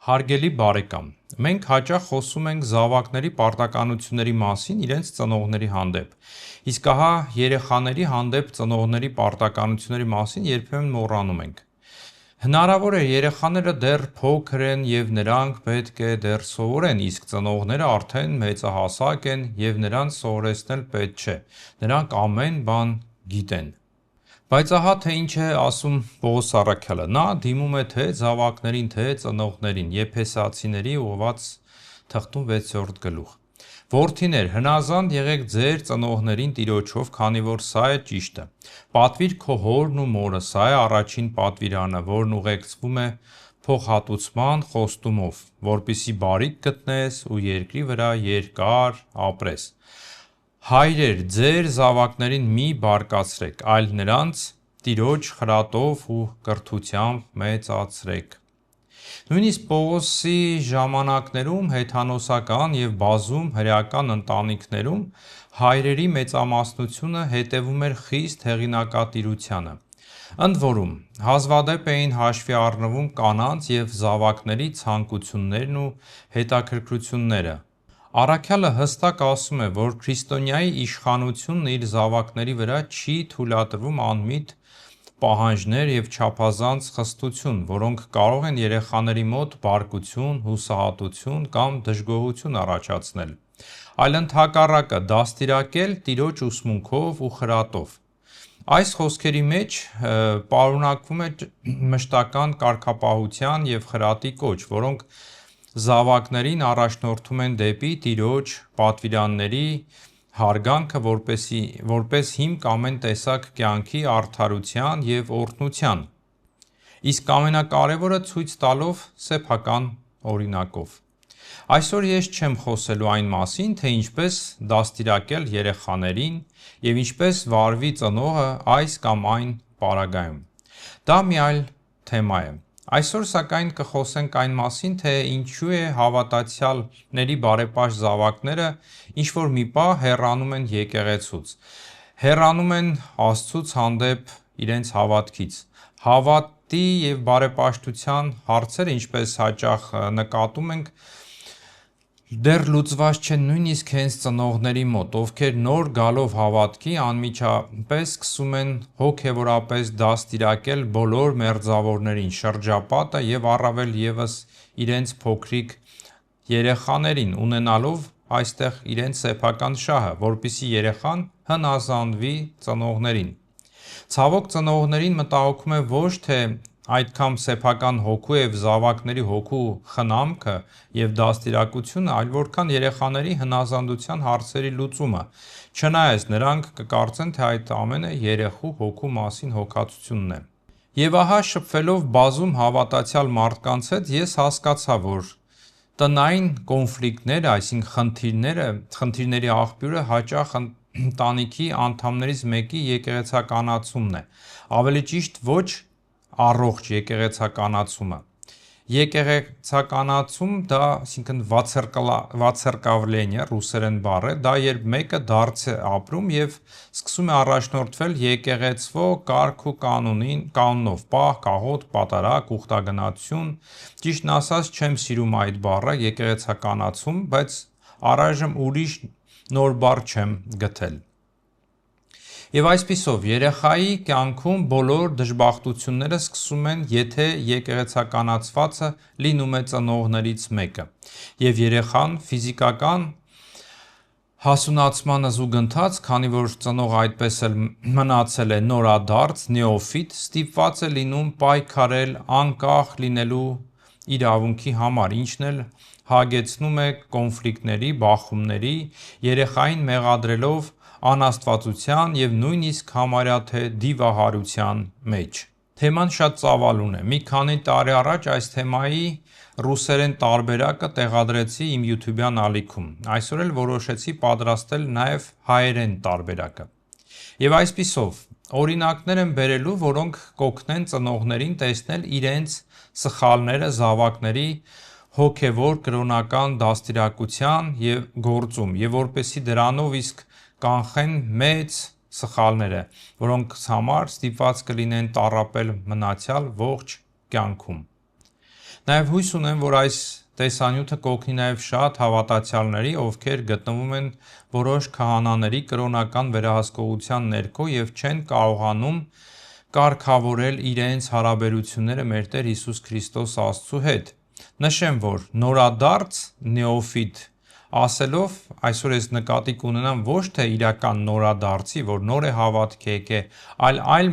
Հարգելի բարեկամ, մենք հաճախ խոսում ենք զավակների պարտականությունների մասին իրենց ծնողների հանդեպ, իսկ ահա երեխաների հանդեպ ծնողների պարտականությունների մասին երբեմն մոռանում ենք։ Հնարավոր է երեխաները դեռ փոքր են և նրանք պետք է դեռ սովորեն, իսկ ծնողները արդեն մեծահասակ են և նրանց սովորեցնել պետք չէ, նրանք ամեն բան գիտեն։ Բայց ահա թե ինչ է ասում Պողոս առաքյալը, նա դիմում է թե զավակներին, թե ծնողներին, Եփեսացիների ուղղված թղթում 6-րդ գլուխ. Որդիներ, հնազանդ եղեք ձեր ծնողներին Տիրոջով, քանի որ սա է ճիշտը։ Պատվիր քո հորն ու մորը, սա է առաջին պատվիրանը, որն ուղեկցվում է փոխհատուցման խոստումով, որպեսզի բարիք գտնես ու երկրի վրա երկար ապրես։ Հայրեր, ձեր զավակներին մի բարկացրեք, այլ նրանց Տիրոջ խրատով ու կրթությամբ մեծացրեք։ Նույնիսկ Պողոսի ժամանակներում հեթանոսական և բազում հրեական ընտանիքներում հայրերի մեծամասնությունը հետևում էր խիստ հեղինակատիրությանը։ Ընդ որում, հազվադեպ էին հաշվի առնվում կանանց և զավակների ցանկություններն ու հետաքրքրությունները։ Առաքյալը հստակ ասում է, որ քրիստոնյայի իշխանությունն իր զավակների վրա չի թույլատրվում անմիտ պահանջներ և չափազանց խստություն, որոնք կարող են երեխաների մոտ բարկություն, հուսահատություն կամ դժգոհություն առաջացնել, այլ ընդհակառակը դաստիարակել Տիրոջ ուսմունքով ու խրատով։ Այս խոսքերի մեջ պարունակվում է մշտական կարգապահության և խրատի կոչ, որոնք զավակներին առաջնորդում են դեպի Տիրոջ պատվիրանների հարգանքը որպես հիմք ամեն տեսակ կյանքի արդարության և օրհնության, իսկ ամենակարևորը ցույց տալով սեփական օրինակով։ Այսօր ես չեմ խոսելու այն մասին, թե ինչպես դաստիարակել երեխաներին և ինչպես վարվի ծնողը այս կամ այն պարագայում։ Դա մի այլ թեմա է։ Այսօր սակայն կխոսենք այն մասին, թե ինչու է հավատացյալների բարեպաշտ զավակները ինչ-որ մի պահ հեռանում են եկեղեցուց, հեռանում են Աստծուց հանդեպ իրենց հավատքից։ Հավատի և բարեպաշտության հարցերը, ինչպես հաճախ նկատում ենք, դեռ լուծված չեն նույնիսկ հենց ծնողների մոտ, ովքեր նոր գալով հավատքի անմիջապես սկսում են հոգևորապես դաստիարակել բոլոր մերձավորներին, շրջապատը և առավել ևս իրենց փոքրիկ երեխաներին, ունենալով այստեղ իրենց սեփական շահը, որպեսզի երեխան հնազանդվի ծնողներին։ Ցավոք, ծնողներին մտահոգում է ոչ թե այդքան սեփական հոգու և զավակների հոգու խնամքը և դաստիարակությունը, այլ որքան երեխաների հնազանդության հարցերի լուծումը, չնայած նրանք կկարծեն, թե այդ ամենը երեխու հոգու մասին հոգածությունն է։ Եվ ահա, շփվելով բազում հավատացյալ մարդկանց հետ, ես հասկացա, որ տնային կոնֆլիկտները, այսինքն խնդիրների աղբյուրը հաճախ ընտանիքի անդամներից մեկի եկեղեցականացումն է, ավելի ճիշտ ոչ առողջ եկեղեցականացումը։ Եկեղեցականացում դա վացերկավլենիա ռուսերեն բառ է, դա երբ մեկը դարձ է ապրում և սկսում է առաջնորդվել եկեղեցվո կարգ ու կանոնով՝ պահ, կաղոտ, պատարագ, ուխտագնացություն, ճիշտն ասած չեմ սիրում այդ բառը եկեղեցականացում, բայց առայժմ ուրիշ նոր բառ չեմ գտել։ Եվ այսպիսով, երեխայի կյանքում բոլոր դժբախտությունները սկսում են, եթե եկեղեցականացվածը լինում է ծնողներից մեկը, և երեխան ֆիզիկական հասունացմանը զուգընթաց, քանի որ ծնողը այդպես էլ մնացել է նորադարձ, նեոֆիտ, ստիպված է լինում պայքարել անկախ լինելու իրավունքի համար, ինչն էլ հագեցնում է կոնֆլիկտների, բախումների, երեխային մեղադրելով անաստվածության և նույնիսկ համարյա թե դիվահարության մեջ։ Թեման շատ ծավալուն է։ Մի քանի տարի առաջ այս թեմայի ռուսերեն տարբերակը տեղադրեցի իմ յութուբյան ալիքում, այսօր էլ որոշեցի պատրաստել նաև հայերեն տարբերակը։ Եվ այսպիսով, օրինակներ եմ բերելու, որոնք կօգնեն ծնողներին տեսնել իրենց սխալները զավակների հոգևոր կրոնական դաստիարակության գործում և որպեսզի դրանով իսկ կանխեն մեծ սխալները, որոնց համար ստիպված կլինեն տառապել մնացյալ ողջ կյանքում։ Նաև հույս ունեմ, որ այս տեսանյութը կօգնի նաև շատ հավատացյալների, ովքեր գտնվում են որոշ քահանաների կրոնական վերահսկողության ներքո և չեն կարողանում կարգավորել իրենց հարաբերությունները մեր Տեր Հիսուս Քրիստոս Աստծու հետ։ Նշեմ, որ նորադարձ նեոֆիտ ասելով այսօր ես նկատի կունենամ ոչ թե իրական նորադարձի, որ նոր է հավատքի եկել, այլ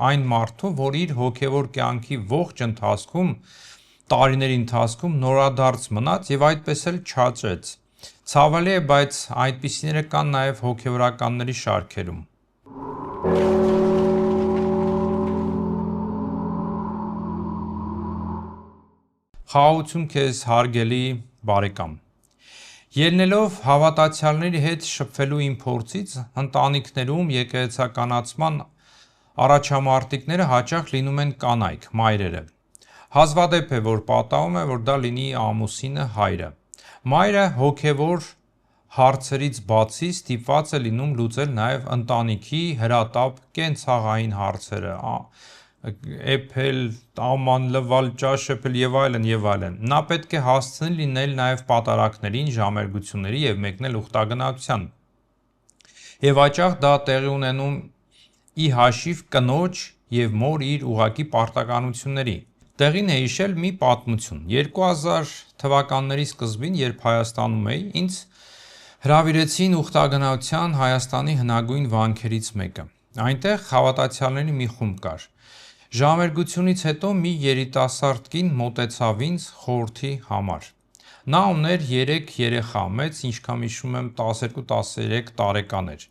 այն մարդու, որ իր հոգևոր կյանքի ողջ ընթացքում տարիների ընթացքում նորադարձ մնաց և այդպես էլ չաճեց։ Ցավալի է, բայց այդպիսիները կան նաև հոգևորականների շարքերում։ Խաղաղություն քեզ, հարգելի բարեկամ։ Ելնելով հավատացյալների հետ շփվելու իմ փորձից, ընտանիքներում եկեղեցականացման առաջամարտիկները հաճախ լինում են կանայք, մայրերը։ Հազվադեպ է, որ պատահում է, որ դա լինի ամուսինը, հայրը։ Մայրը հոգևոր հարցերից բացի ստիպված է լինում լուծել նաև ընտանիքի հրատապ կենցաղային հարցերը, էփել, աման լվալ, ճաշ էփել և այլն և այլն։ Նա պետք է հասցնի լինել նաև պատարագներին, ժամերգությունների և մեկնել ուխտագնացության։ Եվ հաճախ դա տեղի ունենում ի հաշիվ կնոջ և մոր իր ուղղակի պարտականությունների։ Տեղին է հիշել մի պատմություն։ 2000 թվականների սկզբին, երբ Հայաստանում էի, ինձ հրավիրեցին ուխտագնացության Հայաստանի հնագույն վանքերից մեկը։ Այնտեղ հավատացյալների մի խումբ կար։ Ժամերգությունից հետո մի երիտասարդ կին մոտեցավ ինձ խորհրդի համար։ Նա ուներ 3 երեխա, մեծ, ինչքան հիշում եմ, 12-13 տարեկան էր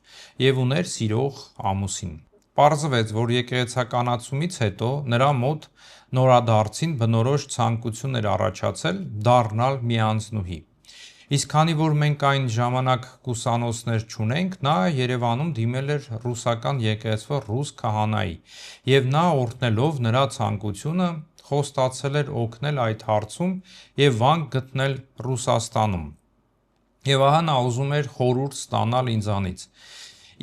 և ուներ սիրող ամուսին։ Պարզվեց, որ եկեղեցականացումից հետո նրա մոտ նորադարձին բնորոշ ցանկություն էր առաջացել դառնալ մի անձնուհի։ Իսկ քանի որ մենք այն ժամանակ կուսանոցներ չունենք, նա Երևանում դիմել էր ռուսական եկեղեցու ռուս քահանայի, և նա օրհնելով նրա ցանկությունը, խոստացել էր օգնել այդ հարցում և վանք գտնել Ռուսաստանում։ Եվ ահա նա ուզում էր խորհուրդ ստանալ ինձանից։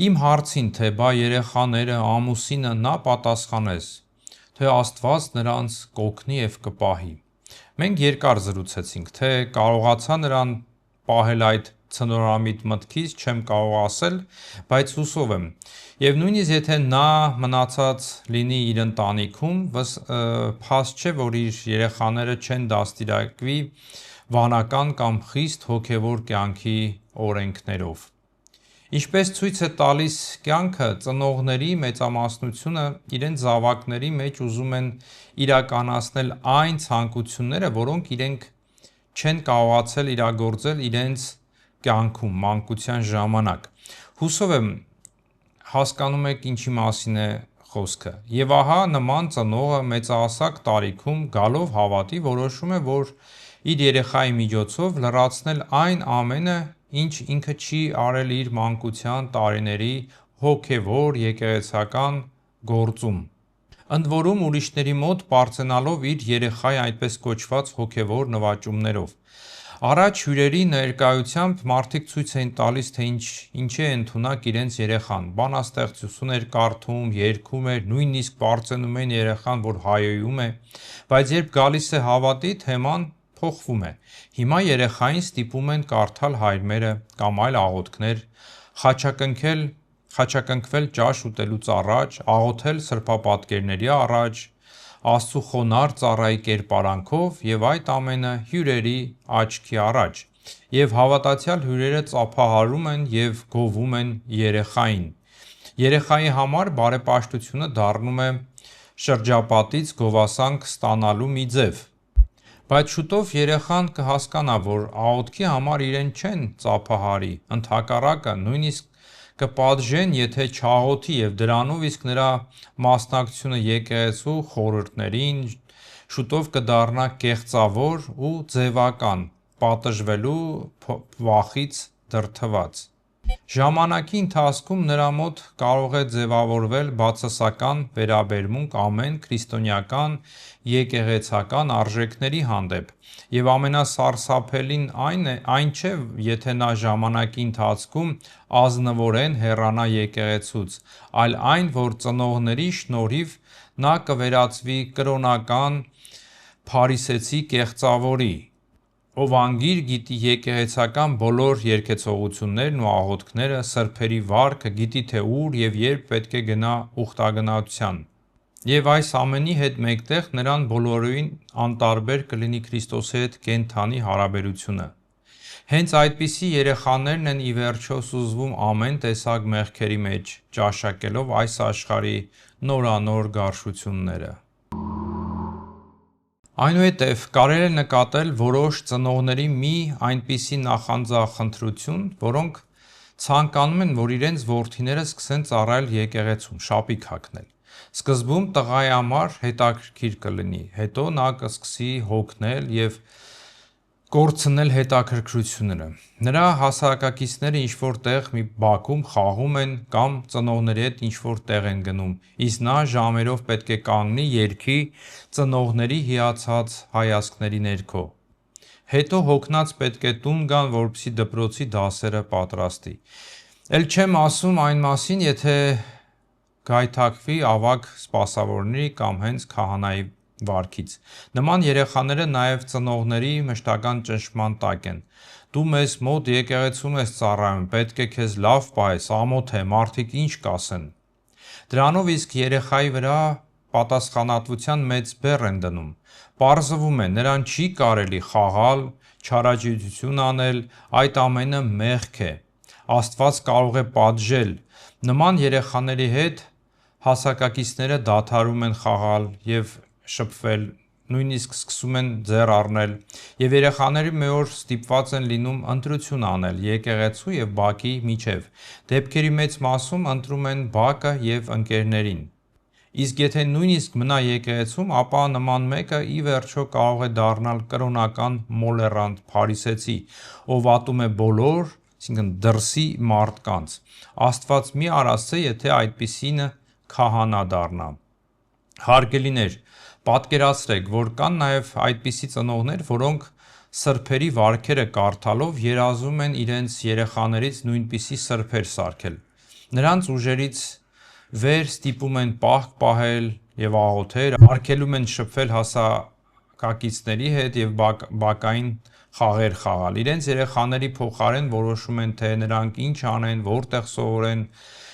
Իմ հարցին, թե բա երեխաները, ամուսինը, նա պատասխանեց, թե Աստված նրանց կօգնի և կպահի։ Մենք երկար զրուցեցինք, թե կարողացա նրան պահել այդ ցնորամիտ մտքից, չեմ կարող ասել, բայց հուսով եմ։ Եվ նույնիսկ եթե նա մնացած լինի իր ընտանիքում, փաստ չէ, որ իր երեխաները չեն դաստիարակվի վանական կամ խիստ հոգևոր կյանքի օրենքներով։ Ինչպես ցույց է տալիս կյանքը, ծնողների մեծամասնությունը իրենց զավակների մեջ ուզում են իրականացնել այն ցանկությունները, որոնք իրենք չեն կարողացել իրագործել իրենց կյանքում մանկության ժամանակ։ Հուսով եմ հասկանում եք ինչի մասին է խոսքը։ Եվ ահա նման ծնողը մեծահասակ տարիքում գալով հավատի որոշում է, որ իր երեխայի միջոցով լրացնել այն ամենը, ինչ ինքը չի արել իր մանկության տարիների հոգևոր եկեղեցական գործում։ Ընդ որում ուրիշների մոտ պարծենալով իր երեխայի այդպես կոչված հոգևոր նվաճումներով։ Առաջ հյուրերի ներկայությամբ մարդիկ ցույց էին տալիս, թե ինչի է ընդունակ իրենց երեխան, բանաստեղծություն էր կարդում, երգում էր, նույնիսկ պարծենում էին երեխան, որ հայհոյում է, բայց երբ գալիս է հավատի, թեման փոխվում է։ Հիմա երեխային ստիպում են կարդալ հայրմերը կամ այլ աղոթքներ, խաչակնքվել ճաշ ուտելուց առաջ, աղոթել սրբապատկերների առաջ, Աստծու խոնարհ ծառայի կերպարանքով և այդ ամենը հյուրերի աչքի առաջ։ Եվ հավատացյալ հյուրերը ծափահարում են և գովում են երեխային։ Երեխայի համար բարեպաշտությունը դառնում է շրջապատից գովասանք ստանալու մի ձև։ Բայց շուտով երեխան կհասկանա, որ աղոթքի համար իրեն չեն ծափահարի, ընդհակառակը, նույնիսկ կպատժեն, եթե չաղոթի և դրանով իսկ նրա մասնակցությունը եկեղեցու խորհուրդներին շուտով կդառնա կեղծավոր ու ձևական, պատժվելու վախից դրդված։ Ժամանակի ընթացքում նրա մոտ կարող է ձևավորվել բացասական վերաբերմունք ամեն քրիստոնեական եկեղեցական արժեքների հանդեպ, և ամենասարսափելին այն չէ, եթե նա ժամանակի ընթացքում ազնվորեն հեռանա եկեղեցուց, այլ այն, որ ծնողների շնորհիվ նա կվերածվի կրոնական փարիսեցի կեղծավորի, ով անգիր գիտի եկեղեցական բոլոր երգեցողություններն ու աղոթքները, սրբերի վարքը, գիտի թե ուր և երբ պետք է գնա ուխտագնացության։ Եվ այս ամենի հետ մեկտեղ նրան բոլորովին անտարբեր կլինի Քրիստոսի հետ կենդանի հարաբերությունը։ Հենց այդպիսի երեխաներն են ի վերջո սուզվում ամեն տեսակ մեղքերի մեջ, ճաշակելով այս աշխարհի նորանոր գարշությունները։ Այնուհետև կարելի է նկատել որոշ ծնողների մի այնպիսի նախանձախնդրություն, որոնք ցանկանում են, որ իրենց որդիները սկսեն ծառայել եկեղեցում, շապիկ հագնել։ Սկզբում տղայի համար հետաքրքիր կլինի, հետո նա կսկսի հոգնել և կորցնել հետաքրքրությունը։ Նրա հասակակիցները ինչ-որ տեղ մի բակում խաղում են կամ ծնողների հետ ինչ-որ տեղ են գնում, իսկ նա ժամերով պետք է կանգնի երգի ծնողների հիացած հայացքների ներքո։ Հետո հոգնած պետք է տուն գան, որպեսզի դպրոցի դասերը պատրաստի։ Էլ չեմ ասում այն մասին, եթե գայթակղվի ավագ սպասավորների կամ հենց քահանայի վարքից։ Նման երեխաները նաև ծնողների մշտական ճնշման տակ են։ Դու մեզ մոտ եկեղեցում ես ծառայում, պետք է քեզ լավ պահես, ամոթ է, մարդիկ ինչ կասեն։ Դրանով իսկ երեխայի վրա պատասխանատվության մեծ բեռ են դնում։ Պարզվում է, նրան չի կարելի խաղալ, չարաճճություն անել, այդ ամենը մեղք է։ Աստված կարող է պատժել։ Նման երեխաների հետ հասակակիցները դադարում են խաղալ և շփվել, նույնիսկ սկսում են ձեռ առնել, և երեխաները մի օր ստիպված են լինում ընտրություն անել եկեղեցու և բակի միջև։ Դեպքերի մեծ մասում ընտրում են բակը և ընկերներին։ Իսկ եթե նույնիսկ մնա եկեղեցում, ապա նման մեկը ի վերջո կարող է դառնալ կրոնական մոլեռանդ, փարիսեցի, ով ատում է բոլոր, դրսի մարդկանց։ Աստված մի արասցե, եթե այդպիսինը քահանա դառնա։ Հարգելիներ, պատկերացրեք, որ կան նաև այդպիսի ծնողներ, որոնք սրբերի վարքերը կարդալով երազում են իրենց երեխաներից նույնպիսի սրբեր սարքել։ Նրանց ուժերից վեր ստիպում են պահք պահել և աղոթել, արգելում են շփվել հասակակիցների հետ և բակային խաղեր խաղալ։ Իրենց երեխաների փոխարեն որոշում են, թե նրանք ինչ անեն, որտեղ սովորեն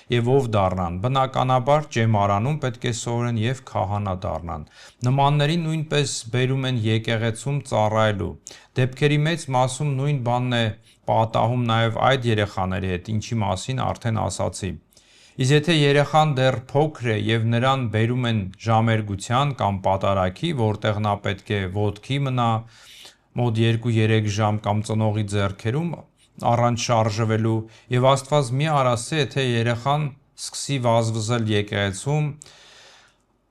և ով դառնան։ Բնականաբար ճեմարանում պետք է սովորեն և քահանա դառնան։ Նմաններին նույնպես բերում են եկեղեցում ծառայելու։ Դեպքերի մեծ մասում նույն բանն է պատահում նաև այդ երեխաների հետ, ինչի մասին արդեն ասացի։ Իսկ եթե երեխան դեռ փոքր է և նրան բերում են ժամերգության կամ պատարագի, որտեղ նա պետք է ոտքի մնա մոտ 2-3 ժամ կամ ծնողի ձեռքերում առանց շարժվելու, և Աստված մի արասցե, եթե երեխան սկսի վազվզել եկեղեցում,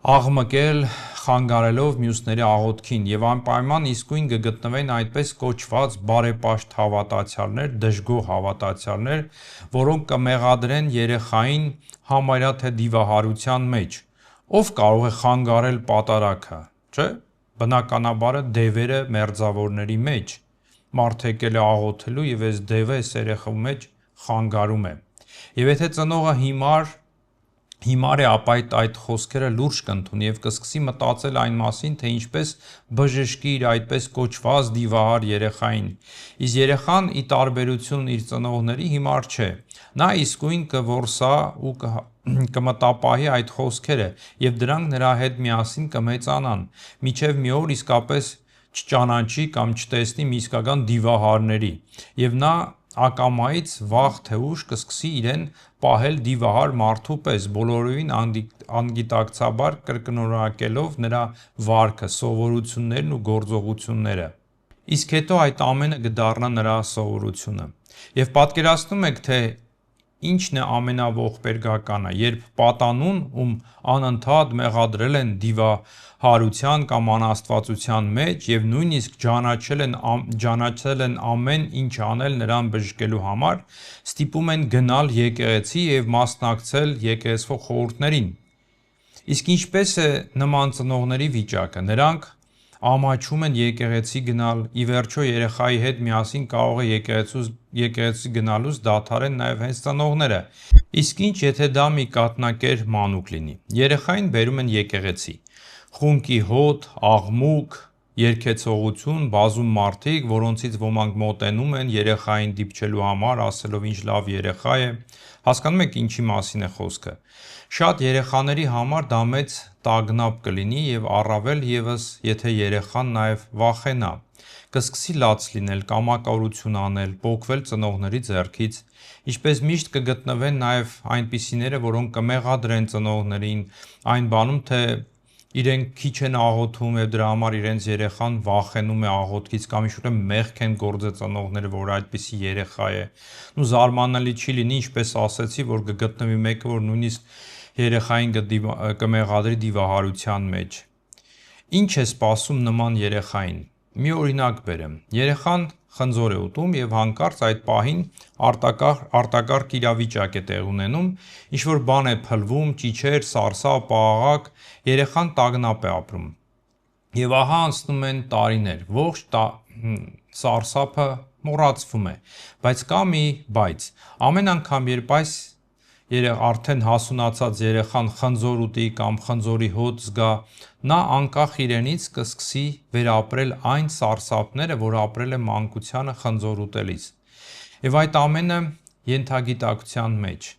աղմկել, խանգարելով մյուսների աղոթքին, և անպայման իսկույն կգտնվեն այդպես կոչված բարեպաշտ հավատացյալներ, դժգոհ հավատացյալներ, որոնք կմեղադրեն երեխային համարյա թե դիվահարության մեջ։ Ո՞վ կարող է խանգարել պատարագը, չէ՞։ Բնականաբար դևերը մերձավորների մեջ։ Մարդ եկել է աղոթելու և այս դևը այս երեխու մեջ խանգարում է։ Եվ եթե ծնողը հիմար է, ապա այդ խոսքերը լուրջ կընդունի և կսկսի մտածել այն մասին, թե ինչպես բժշկի իր այդպես կոչված դիվահար երեխային։ Իսկ երեխան, ի տարբերություն իր ծնողների, հիմար չէ։ Նա իսկույն կորսա ու կմտապահի այդ խոսքերը, և դրանք նրա հետ միասին կմեծանան, մինչև մի օր իսկապես չճանաչի կամ չտեսնի մի իսկական դիվահարների, և նա ակամայից վաղ թե ուշ կսկսի իրեն պահել դիվահար մարդու պես, բոլորովին անգիտակցաբար կրկնօրինակելով նրա վարքը, սովորություններն ու գործողությունները։ Իսկ հետո այդ ամենը կդառնա նրա սովորությունը։ Եվ պատկերացնում եք, թե ինչն է ամենաողբերգականը, երբ պատանուն, ում անընդհատ մեղադրել են դիվահարության կամ անաստվածության մեջ և նույնիսկ ջանաչել են ամեն ինչ անել նրան բժշկելու համար, ստիպում են գնալ եկեղեցի և մասնակցել եկեղեցվո խորհուրդներին։ Իսկ ինչպես է նման ծնողների վիճակը։ Նրանք ամաչում են եկեղեցի գնալ, ի վերջո երեխայի հետ միասին կարող է եկեղեցի գնալուց դադարեն նաև հենց ծնողները։ Իսկ ինչ եթե դա մի կաթնակեր մանուկ լինի։ Երեխային բերում են եկեղեցի։ Խունկի հոտ, աղմուկ, երգեցողություն, բազում մարդիկ, որոնցից ոմանք մոտենում են երեխային դիպչելու համար, ասելով ինչ լավ երեխա է, հասկանում եք ինչի մասին է խոսքը։ Շատ երեխաների համար դա մեծ տագնապ կլինի եւ առավել եւս, եթե երեխան նաեւ վախենա, կսկսի լաց լինել, կամակորություն անել, պոկվել ծնողների ձեռքից, ինչպես միշտ կգտնվեն նաեւ այնպիսիները, որոնք կմեղադրեն ծնողներին, այն բանում, թե իրենք քիչ են աղոթում եւ դրա համար իրենց երեխան վախենում է աղոթքից կամ ինչ-որ մեղք են գործել ծնողները, որ այդպիսի երեխա է։ Ու զարմանալի չի լինի, ինչպես ասեցի, որ կգտնվի մեկը, որ նույնիսկ երեխային կմեղադրի դիվահարության մեջ։ Ինչ է սպասում նման երեխային։ Մի օրինակ բերեմ։ Երեխան խնձոր է ուտում եւ հանկարծ այդ պահին արտակարգ իրավիճակ է տեղ ունենում, ինչ որ բան է փլվում, ճիչեր, սարսափ, պաղաղակ, երեխան տագնապ է ապրում։ Եվ ահա անցնում են տարիներ, ողջ սարսափը մոռացվում է, բայց կա մի բայց։ Ամեն անգամ, երբ այս արդեն հասունացած երեխան խնձոր ուտի կամ խնձորի հոտ զգա, նա անկախ իրենից կսկսի վերապրել այն սարսափները, որ ապրել է մանկությանը խնձոր ուտելիս։ Եվ այդ ամենը ենթագիտակցության մեջ։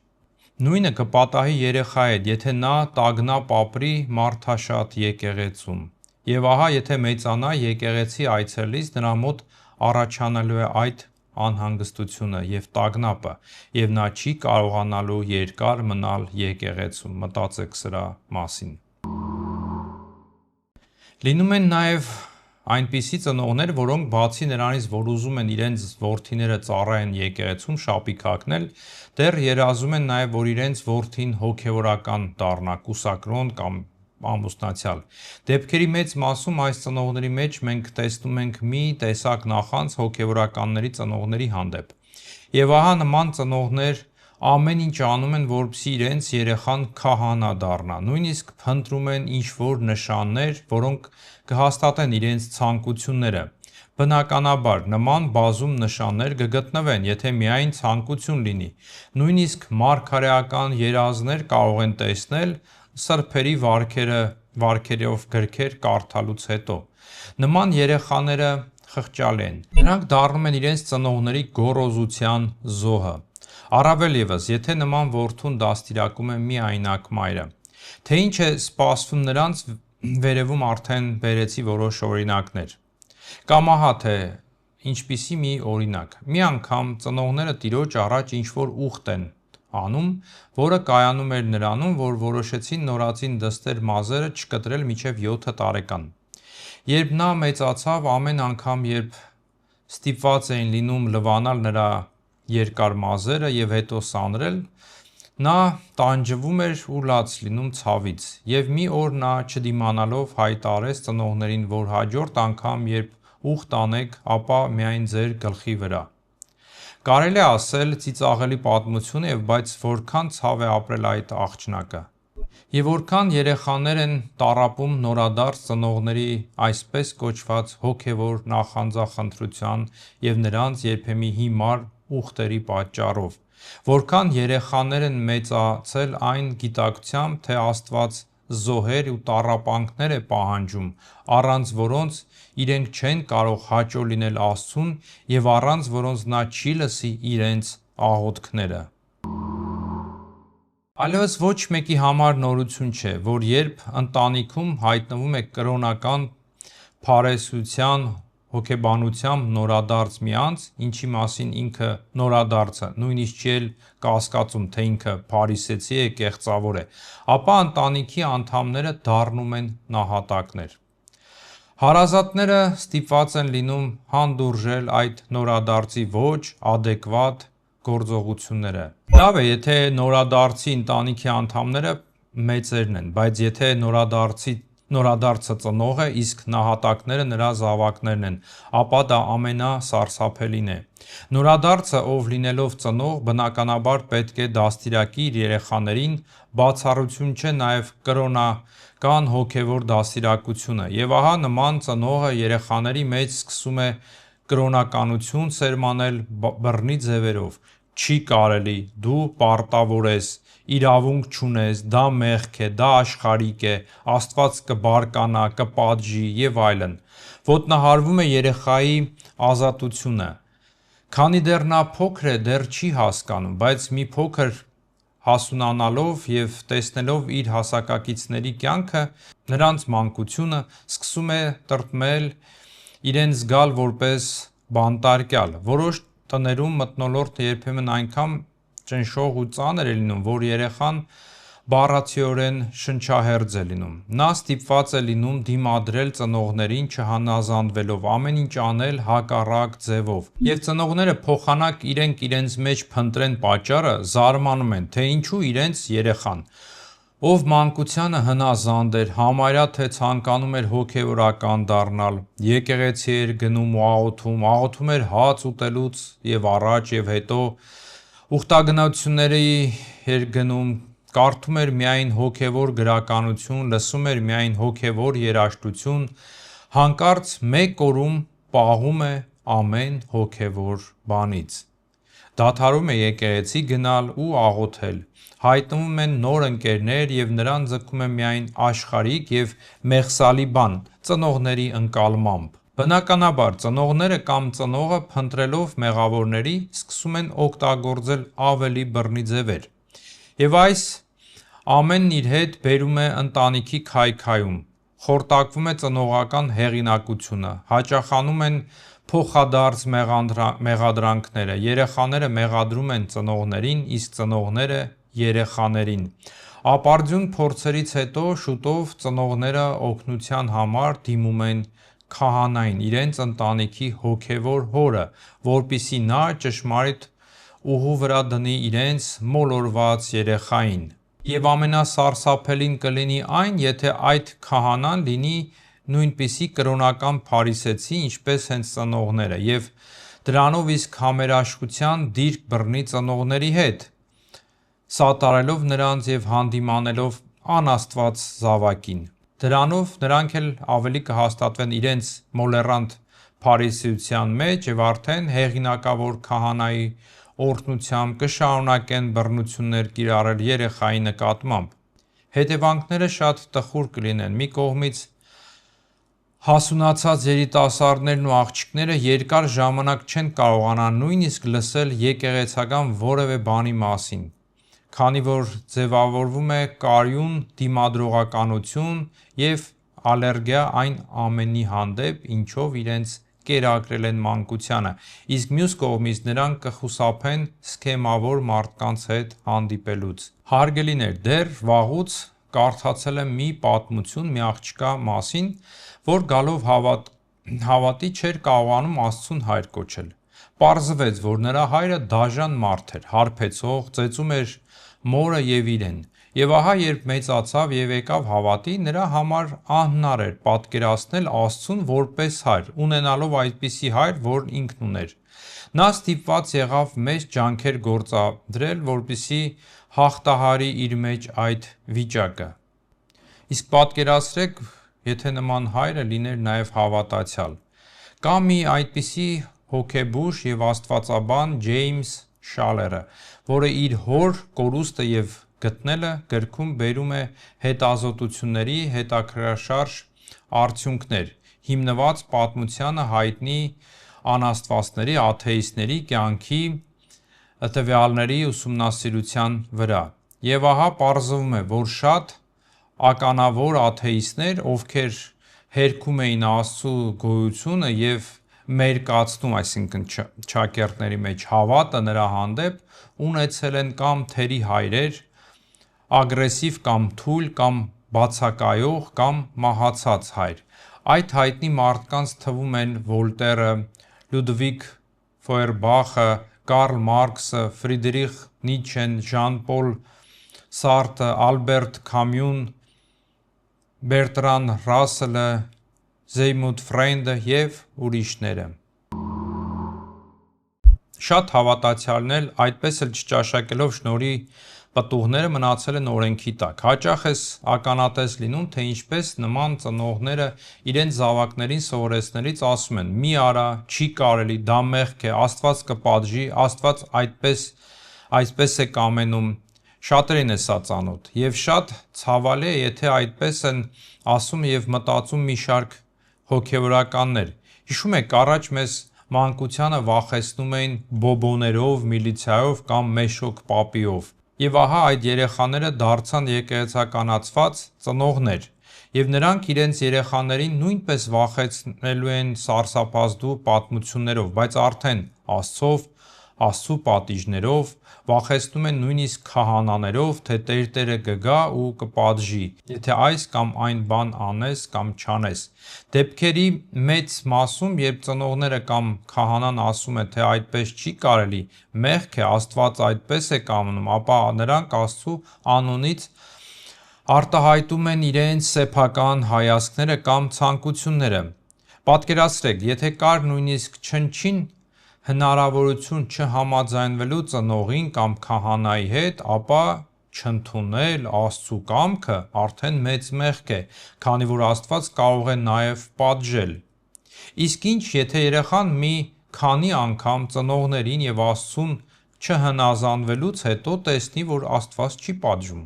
Նույնը կպատահի երեխայի հետ, եթե նա տագնապ ապրի մարդաշատ եկեղեցում։ Եվ ահա, եթե մեծանա եկեղեցի այցելից, նրա մոտ առաջանալու է այդ անհանգստությունը եւ տագնապը, եւ նա չի կարողանալու երկար մնալ եկեղեցում, մտածեք սրա մասին։ Լինում են նաեւ այնպիսի ծնողներ, որոնք բացի նրանից, որ ուզում են իրենց որդիները ծառայեն եկեղեցում շապիկ հագնել, դեռ երազում են նաեւ, որ իրենց որդին հոգեվորական դառնա, կուսակրոն կամ ամուսնացյալ։ Դեպքերի մեծ մասում այս ծնողների մեջ մենք տեսնում ենք մի տեսակ նախանձ հոգեվորականների ծնողների հանդեպ։ Եվ ահա նման ծնողներ ամեն ինչ անում են, որպեսզի իրենց երեխան քահանա դառնա, նույնիսկ փնտրում են ինչ-որ նշաններ, որոնք կհաստատեն իրենց ցանկությունները։ Բնականաբար, նման բազում նշաններ կգտնվեն, եթե միայն ցանկություն լինի։ Նույնիսկ մարգարեական երազներ կարող են տեսնել սրբերի վարքերով գրքեր կարդալուց հետո։ Նման երեխաները խղճալ են։ Նրանք դառնում են իրենց ծնողների գոռոզության զոհը։ Առավել եւս, եթե նման որդուն դաստիարակում է միայնակ մայրը։ Թե ինչ է սպասվում նրանց, վերևում արդեն բերեցի որոշ օրինակներ։ Կամ ահա թե ինչպիսի մի օրինակ։ Մի անգամ ծնողները տիրոջ առաջ ինչ-որ ուխտ են անում, որը կայանում էր նրանում, որ որոշեցին նորածին դստեր մազերը չկտրել մինչև 7 տարեկան։ Երբ նա մեծացավ, ամեն անգամ, երբ ստիպված էին լինում լվանալ նրա երկար մազերը եւ հետո սանրել, նա տանջվում էր ու լաց լինում ցավից, եւ մի օր նա չդիմանալով հայտարարեց ծնողներին, որ հաջորդ անգամ, երբ ուխտ անեք, ապա միայն ձեր գլխի վրա։ Կարելի է ասել ծիծաղելի պատմություն եւ բայց որքան ցավ է ապրել այդ աղջնակը։ Եվ որքան երեխաներ են տառապում նորադարձ ծնողների այսպես կոչված հոգևոր նախանձախնդրության եւ նրանց երբեմի հիմար ուխտերի պատճառով, որքան երեխաներ են մեծացել այն գիտակցությամբ, թե Աստված զոհեր ու տառապանքներ է պահանջում, առանց որոնց իրենք չեն կարող հաճո լինել Աստծուն եւ առանց որոնց նա չի լսի իրենց աղոթքները։ Այլևս ոչ մեկի համար նորություն չէ, որ երբ ընտանիքում հայտնվում է կրոնական փարեսության հոգեբանությամբ նորադարձ մի անձ, ինչի մասին ինքը նորադարձը նույնիսկ չի էլ կասկածում, թե ինքը փարիսեցի է, կեղծավոր է, ապա ընտանիքի անդամները դառնում են նահատակներ։ Հարազատները ստիպված են լինում հանդուրժել այդ նորադարձի ոչ ադեկվատ գործողությունները։ Լավ է, եթե նորադարձի ընտանիքի անդամները մեծերն են, բայց եթե նորադարձը ծնող է, իսկ նահատակները նրա զավակներն են, ապա դա ամենասարսափելին է։ Նորադարձը, ով լինելով ծնող, բնականաբար պետք է դաստիարակի իր երեխաներին, բացառություն չէ նաև կրոնական հոգևոր դաստիարակությունը։ Եվ ահա նման ծնողը երեխաների մեջ սկսում է կրոնականություն սերմանել բռնի ձևերով։ Չի կարելի, դու պարտավոր ես, իրավունք չունես, դա մեղք է, դա աշխարհիկ է, Աստված կբարկանա, կպատժի եւ այլն։ Ոտնահարվում է երեխայի ազատությունը։ Քանի դեռ նա փոքր է, դեռ չի հասկանում, բայց մի փոքր հասունանալով եւ տեսնելով իր հասակակիցների կյանքը, նրանց մանկությունը, սկսում է տրտմել, իրեն զգալ որպես բանտարկյալ։ Որոշ տներում մթնոլորտը երբեմն այնքան ճնշող ու ծանր է լինում, որ երեխան բառացիորեն շնչահեղձ է լինում։ Նա ստիպված է լինում դիմադրել ծնողներին, չհանազանդվելով, ամեն ինչ անել հակառակ ձևով։ Եվ ծնողները փոխանակ իրենք իրենց մեջ փնտրեն պատճառը, զարմանում են, թե ինչու իրենց երեխան, ով մանկությանը հնազանդ էր, համարյա թե ցանկանում էր հոգևորական դառնալ, եկեղեցի էր գնում ու աղոթում էր հաց ուտելուց եւ առաջ եւ հետո, ուխտագնացությունների էր գնում, կարդում էր միայն հոգևոր գրականություն, լսում էր միայն հոգևոր երաժշտություն, հանկարծ մեկ օրում պաղում է ամեն հոգևոր բանից։ Դադարում է եկեղեցի գնալ ու աղոթել, հայտնվում են նոր ընկերներ եւ նրան ձգում է միայն աշխարհիկ եւ մեղսալի բան, ծնողների ընկալմամբ։ Բնականաբար ծնողները կամ ծնողը փնտրելով մեղավորների սկսում են օգտագործել ավելի բռնի ձևեր։ Եվ այս ամենն իր հետ բերում է ընտանիքի քայքայում, խորտակվում է ծնողական հեղինակությունը, հաճախանում են փոխադարձ մեղադրանքները, երեխաները մեղադրում են ծնողներին, իսկ ծնողները երեխաներին։ Ապարդյուն փորձերից հետո շուտով ծնողները օգնության համար դիմում են քահանային, իրենց ընտանիքի հոգևոր հորը, որպեսզի նա ճշմարիտ ուղու վրա դնի իրենց մոլորված երեխային։ Եվ ամենասարսափելին կլինի այն, եթե այդ քահանան լինի նույնպիսի կրոնական փարիսեցի, ինչպես հենց ծնողները, եւ դրանով իսկ համերաշխության դիրք բռնի ծնողների հետ, սատարելով նրանց եւ հանդիմանելով անաստված զավակին։ Դրանով նրանք էլ ավելի կհաստատվեն իրենց մոլեռանդ փարիսեության մեջ եւ արդեն հեղինակավոր քահանայի օրհնությամբ կշարունակեն բռնություններ կիրառել երեխայի նկատմամբ։ Հետևանքները շատ տխուր կլինեն։ Մի կողմից հասունացած երիտասարդներն ու աղջիկները երկար ժամանակ չեն կարողանա նույնիսկ լսել եկեղեցական որևէ բանի մասին, քանի որ ձևավորվում է կայուն դիմադրողականություն եւ ալերգիա այն ամենի հանդեպ, ինչով իրենց կերակրել են մանկությանը, իսկ մյուս կողմից նրանք կխուսափեն սքեմավոր մարդկանց հետ հանդիպելուց։ Հարգելիներ, դեռ վաղուց կարդացել եմ մի պատմություն մի աղջկա մասին, որ գալով հավատի չէր կարողանում Աստծուն հայր կոչել։ Պարզվեց, որ նրա հայրը դաժան մարդ էր, հարբեցող, ծեծում էր մորը եւ իրեն։ Եվ ահա երբ մեծացավ եւ եկավ հավատի, նրա համար անհնար էր պատկերացնել Աստծուն որպես հայր, ունենալով այդպիսի հայր, որ ինքն ուներ։ Նա ստիպված եղավ մեծ ջանքեր գործադրել, որպեսզի հաղթահարի իր մեջ այդ վիճակը։ Իսկ պատկերացրեք, եթե նման հայրը լիներ նաև հավատացյալ։ Կա մի այդպիսի հոգեբուժ եւ աստվածաբան Ջեյմս Շալերը, որը իր հոր կորուստը եւ գտնելը գրքում բերում է հետազոտությունների հետաքրքրաշարժ արդյունքներ, հիմնված պատմությանը հայտնի անաստվածների, աթեիստների կյանքի տվյալների ուսումնասիրության վրա։ Եվ ահա պարզվում է, որ շատ ականավոր աթեիստներ, ովքեր հերքում էին Աստծո գոյությունը եւ մերկացնում, այսինքն ճակերտների մեջ հավատը նրա հանդեպ, ունեցել են կամ թերի հայրեր, ագրեսիվ կամ թույլ կամ բացակայող կամ մահացած հայր։ Այդ հայտնի մարդկանց թվում են Վոլտերը, Լյուդվիգ Ֆոյերբախը, Կարլ Մարքսը, Ֆրիդրիխ Նիցշեն, Ժան-Պոլ Սարտրը, Ալբերտ Քամյուն, Բերտրան Ռասելը, Զեյմունդ Ֆրեյդը եւ ուրիշները։ Շատ հավատացյալներ այդպես էլ չճաշակելով շնորհի պտուղները մնացել են օրենքի տակ։ Հաճախ էս ականատես լինում, թե ինչպես նման ծնողները իրենց զավակներին սովորեցնելիս ասում են՝ մի արա, չի կարելի, դա մեղք է, Աստված կպատժի, Աստված այսպես է կամենում։ Շատերին է սա ծանոթ։ Եվ շատ ցավալի է, եթե այդպես են ասում եւ մտածում մի շարք հոգևորականներ։ Հիշում եք, առաջ մեզ մանկությանը վախեցնում էին բոբոներով, միլիցիայով կամ մեշոք պապիով։ Եվ ահա այդ երեխաները դարձան եկեղեցականացված ծնողներ։ Եվ նրանք իրենց երեխաներին նույնպես վախեցնելու են սարսափազդու պատմություններով, բայց արդեն Աստծով, Աստծու պատիժներով, վախեցնում են նույնիսկ քահանաներով, թե Տերը կգա ու կպատժի, եթե այս կամ այն բան անես կամ չանես։ Դեպքերի մեծ մասում, երբ ծնողները կամ քահանան ասում է, թե այդպես չի կարելի, մեղք է, Աստված այդպես է կամենում, ապա նրանք Աստծու անունից արտահայտում են իրենց սեփական հայացքները կամ ցանկությունները։ Պատկերացրեք, եթե կար նույնիսկ չնչին հնարավորություն չհամաձայնվելու ծնողին կամ քահանայի հետ, ապա չընդունել Աստծու կամքը արդեն մեծ մեղք է, քանի որ Աստված կարող է նաև պատժել։ Իսկ ինչ, եթե երեխան մի քանի անգամ ծնողներին և Աստծուն չհնազանդվելուց հետո տեսնի, որ Աստված չի պատժում։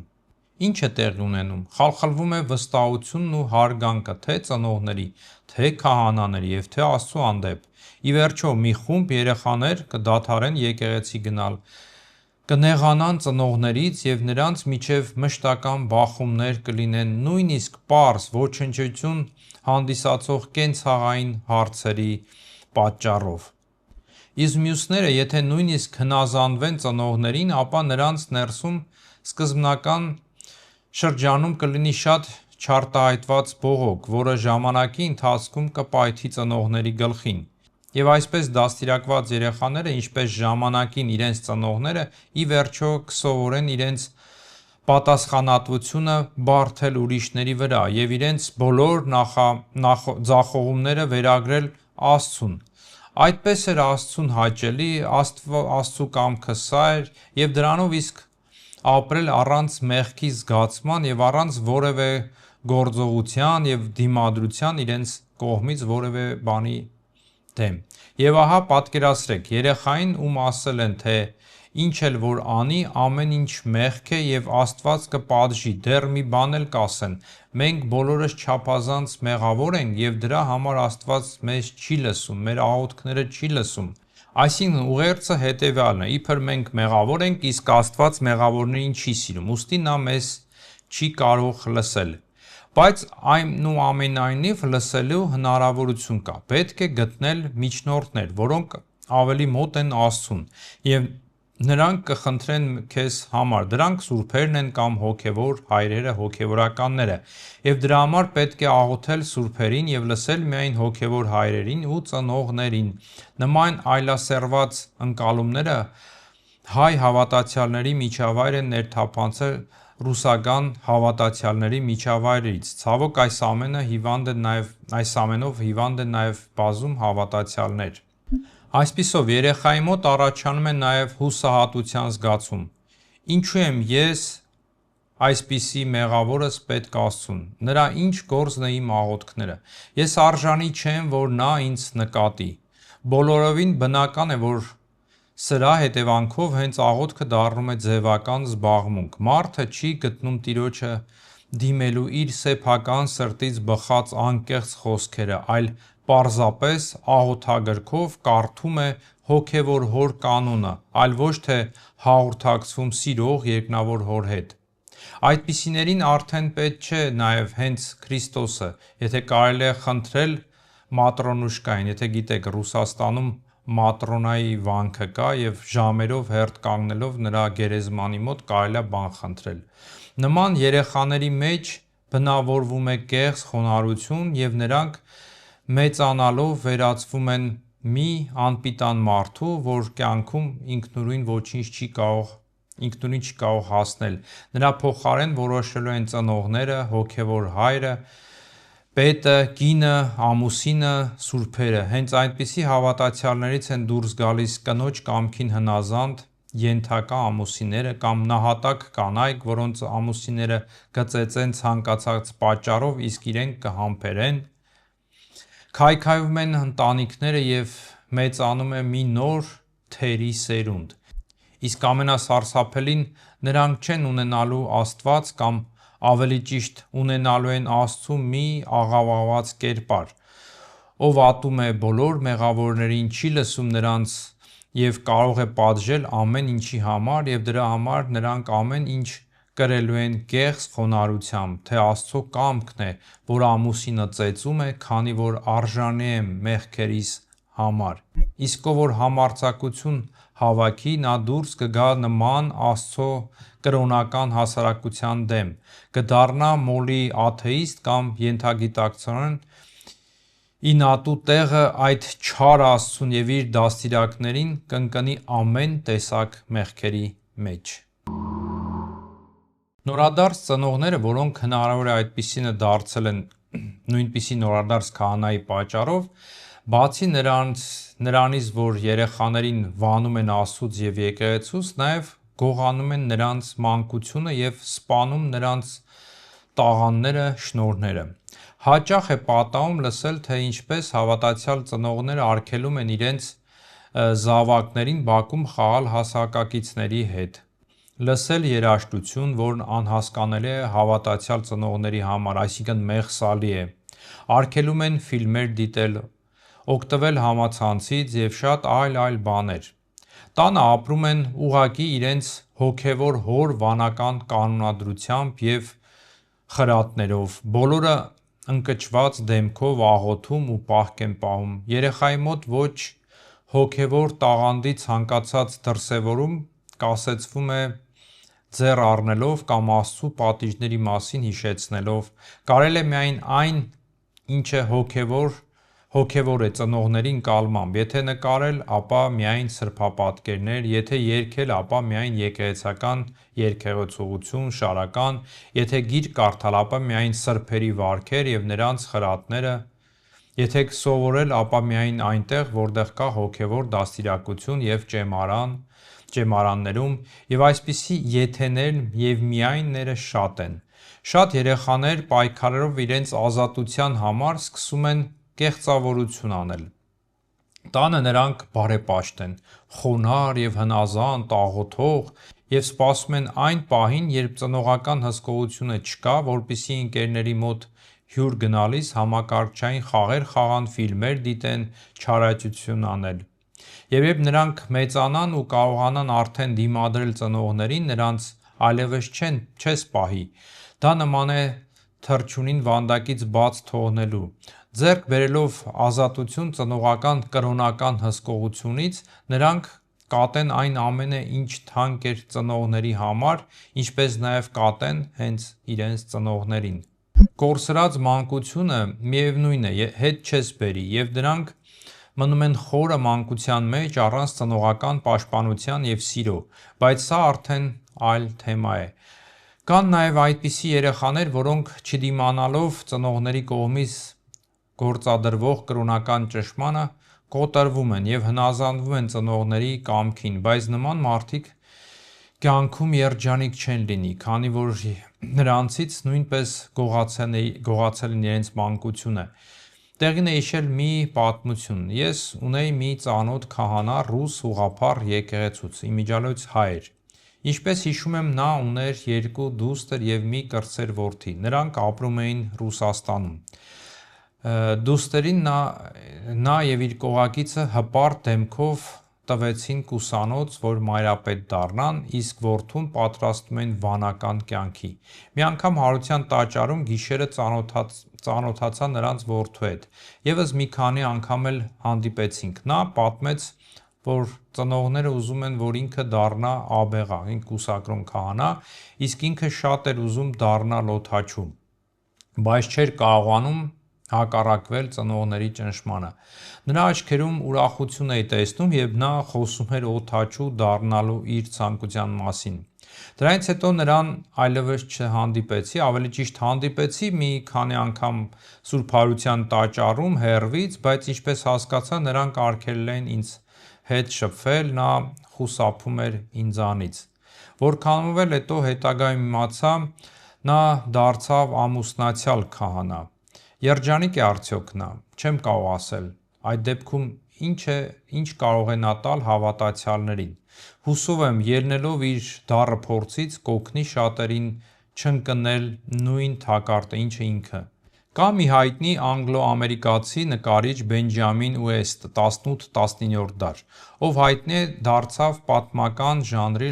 Ինչ է տեղի ունենում։ Խալխլվում է վստահությունն ու հարգանքը թե ծնողների, թե քահանաների և թե Աստծու հանդեպ։ Ի վերջո, մի խումբ երեխաներ կդադարեն եկեղեցի գնալ, կնեղանան ծնողներից և նրանց միջև մշտական բախումներ կլինեն նույնիսկ պարզ ոչնչություն հանդիսացող կենցաղային հարցերի պատճառով։ Իսկ մյուսները, եթե նույնիսկ հնազանդվեն ծնողներին, ապա նրանց ներսում սկզբնական շրջանում կլինի շատ չարտահայտված բողոք, որը ժամանակի ընթացքում կպայթի ծնողների գլխին։ Եվ այսպես դաստիարակված երեխաները, ինչպես ժամանակին իրենց ծնողները, ի վերջո կսովորեն իրենց պատասխանատվությունը բարդել ուրիշների վրա և իրենց բոլոր ձախողումները վերագրել Աստծուն։ Այդպես էր Աստծուն հաճելի, Աստծու կամքը սա էր, և դրանով իսկ ապրել առանց մեղքի զգացման և առանց որևէ գործողության և դիմադրության իրենց կողմից որևէ բանի դեմ։ Եվ ահա պատկերացրեք, երեխային, ում ասել են, թե ինչ էլ որ անի, ամեն ինչ մեղք է և Աստված կպատժի, դեռ մի բան էլ կասեն, մենք բոլորս չափազանց մեղավոր ենք և դրա համար Աստված մեզ չի լսում, մեր աղոթքները չի լսում։ Այսինքն ուղերձը հետևյալն է. իբր մենք մեղավոր ենք, իսկ Աստված մեղավորներին չի սիրում, ուստի նա մեզ չի կարող լսել։ Բայց այնուամենայնիվ լսելու հնարավորություն կա։ Պետք է գտնել միջնորդներ, որոնք ավելի մոտ են Աստծուն, և նրանք կխնդրեն քեզ համար։ Դրանք սուրբերն են կամ հոգևոր հայրերը, հոգևորականները, և դրա համար պետք է աղոթել սուրբերին և լսել միայն հոգևոր հայրերին ու ծնողներին։ Նման այլասերված ընկալումները հայ հավատացյալների միջավայր են ներթափանցել ռուսական հավատացյալների միջավայրից։ Ցավոք, այս ամենով հիվանդ են նաև բազում հավատացյալներ։ Այսպիսով, երեխայի մոտ առաջանում է նաև հուսահատության զգացում. ինչու եմ ես այսպիսի մեղավորս պետք Աստծուն, նրա ինչ գործն է իմ աղոթքները, ես արժանի չեմ, որ նա ինձ նկատի։ Բոլորովին բնական է, որ սրա հետևանքով հենց աղոթքը դառնում է ձևական զբաղմունք։ Մարդը չի գտնում Տիրոջը դիմելու իր սեփական սրտից բխած անկեղծ խոսքերը, այլ պարզապես աղոթագրքով կարդում է հոգևոր հոր կանոնը, այլ ոչ թե հաղորդակցվում սիրող երկնավոր հոր հետ։ Այդպիսիներին արդեն պետք չէ նաև հենց Քրիստոսը, եթե կարելի է խնդրել Մատրոնուշկային, եթե գիտեք, Ռուսաստանում Մատրոնայի վանքը կա և ժամերով հերթ կանգնելով նրա գերեզմանի մոտ կարելի է բան խնդրել։ Նման երեխաների մեջ բնավորվում է կեղծ խոնարհություն և նրանք մեծանալով վերածվում են մի անպիտան մարդու, որ կյանքում ինքնուրույն չի կարող հասնել, նրա փոխարեն որոշելու են ծնողները, հոգևոր հայրը, պետը, կինը, ամուսինը, սուրբերը։ Հենց այնպիսի հավատացյալներից են դուրս գալիս կնոջ կամքին հնազանդ ենթակա ամուսինները կամ նահատակ կանայք, որոնց ամուսինները կծեծեն ցանկացած պատճառով, իսկ իրենք կհամբերեն։ Քայքայվում են ընտանիքները և մեծանում է մի նոր թերի սերունդ։ Իսկ ամենասարսափելին, նրանք չեն ունենալու Աստված կամ ավելի ճիշտ ունենալու են Աստծու մի աղավաղված կերպար, ով ատում է բոլոր մեղավորներին, չի լսում նրանց և կարող է պատժել ամեն ինչի համար, և դրա համար նրանք ամեն ինչ կրելու են կեղծ խոնարհությամբ, թե Աստծո կամքն է, որ ամուսինը ծեծում է, քանի որ արժանի եմ մեղքերիս համար։ Իսկ ով որ համարձակություն հավաքի, նա դուրս կգա նման Աստծո կրոնական հասարակության դեմ, կդառնա մոլի աթեիստ կամ ենթագիտակցորեն ինատու տեղը այդ չար Աստծուն և իր դաստիարակներին կընկնի ամեն տեսակ մեղքերի մեջ։ Նորադարձ ծնողները, որոնք հնարավոր է այդպիսինը դարձել են նույնպիսի նորադարձ քահանայի պատճառով, բացի նրանից, որ երեխաներին վանում են Աստծուց և եկեղեցուց, նաև գողանում են նրանց մանկությունը և սպանում նրանց տաղանդները, շնորհները։ Հաճախ է պատահում լսել, թե ինչպես հավատացյալ ծնողները արգելում են իրենց զավակներին բակում խաղալ հասակակիցների հետ։ Լսել երաժշտություն, որն անհասկանալի է հավատացյալ ծնողների համար, այսինքն մեղսալի է։ Արգելում են ֆիլմեր դիտել, օգտվել համացանցից և շատ այլ բաներ։ Տանը ապրում են ուղղակի իրենց հոգևոր հոր վանական կանոնադրությամբ և խրատներով, բոլորը ընկճված դեմքով աղոթում ու պահք են պահում։ Երեխայի մոտ ոչ հոգևոր տաղանդի ցանկացած դրսևորում կասեցվում է ձեռ առնելով կամ Աստծու պատիժների մասին հիշեցնելով։ Կարել է միայն այն, ինչը հոգևոր է ծնողների ընկալմամբ, եթե նկարել, ապա միայն սրբապատկերներ, եթե երգել, ապա միայն եկեղեցական երգեղեցողություն, շարական, եթե գիրք կարդալ, ապա միայն սրբերի վարքեր և նրանց խրատները, եթե սովորել, ապա միայն այնտեղ, որտեղ կա հոգևոր դաստիարակություն և ճեմարաններում, և այսպիսի եթեներն և միայնները շատ են։ Շատ երեխաներ պայքարելով իրենց ազատության համար սկսում են կեղծավորություն անել։ Տանը նրանք բարեպաշտ են, խոնարհ և հնազանդ, աղոթող և սպասում են այն պահին, երբ ծնողական հսկողությունը չկա, որպեսզի ընկերների մոտ հյուր գնալիս համակարգչային խաղեր խաղան, ֆիլմեր դիտեն, չարաճություն անել։ Եվ երբ նրանք մեծանան ու կարողանան արդեն դիմադրել ծնողներին, նրանց այլևս չես պահի։ Դա նման է թռչունին վանդակից բաց թողնելու։ Ձեռք բերելով ազատություն ծնողական կրոնական հսկողությունից, նրանք կատեն այն ամենը, ինչ թանկ էր ծնողների համար, ինչպես նաև կատեն հենց իրենց ծնողներին։ Կորսրած մանկությունը, միևնույն է, հետ չես բերի, և դրանք մնում են խորը մանկության մեջ, առանց ծնողական պաշտպանության և սիրո, բայց սա արդեն այլ թեմա է։ Կան նաև այդպիսի երեխաներ, որոնք չդիմանալով ծնողների կողմից գործադրվող կրոնական ճնշմանը, կոտրվում են և հնազանդվում են ծնողների կամքին, բայց նման մարդիկ կյանքում երջանիկ չեն լինի, քանի որ նրանցից նույնպես գողացել են իրենց մանկությունը։ Տեղին է հիշել մի պատմություն։ Ես ունեի մի ծանոթ քահանա ռուս ուղղափառ եկեղեցուց, իմիջիալոց հայ էր։ Ինչպես հիշում եմ, նա ուներ 2 դուստր և մի կրտսեր որդի։ Նրանք ապրում էին Ռուսաստանում։ Դուստերին նա և իր կողակիցը հպարտ դեմքով տվեցին կուսանոց, որ մայրապետ դառնան, իսկ որդուն պատրաստում էին վանական կյանքի։ Մի անգամ հարության տաճարում գիշերը ծանոթացա նրանց որդու հետ։ Եվս մի քանի անգամ էլ հանդիպեցինք։ Նա պատմեց, որ ծնողները ուզում են, որ ինքը դառնա աբեղա, կուսակրոն քահանա, իսկ ինքը շատ էր ուզում դառնալ օդաչու, բայց չէր կարողանում հակառակվել ծնողների ճնշմանը։ Նրա աչքերում ուրախություն էի տեսնում, երբ նա խոսում էր օդաչու դառնալու իր ցանկության մասին։ Դրանից հետո նրան այլևս չհանդիպեցի, ավելի ճիշտ հանդիպեցի մի քանի անգամ Սուրբ Հարության տաճարում հեռվից, բայց ինչպես հասկացա, նրանք արգելել էին ինձ հետ շփվել, նա խուսափում էր ինձանից։ Որքանով էլ հետո հետագայում իմացա, նա դարձավ ամուսնացյալ քահանա։ Երջանիկ է արդյոք նա։ Չեմ կարող ասել։ Այդ դեպքում ինչ կարող է նա տալ հավատացյալներին։ Հուսով եմ, ելնելով իր դառը փորձից, կօգնի շատերին չընկնել նույն թակարդը, ինչը ինքը։ Կա մի հայտնի անգլո-ամերիկացի նկարիչ Բենջամին Ուեստ 18-19-րդ դար, ով հայտնի դարձավ պատմական ժանրի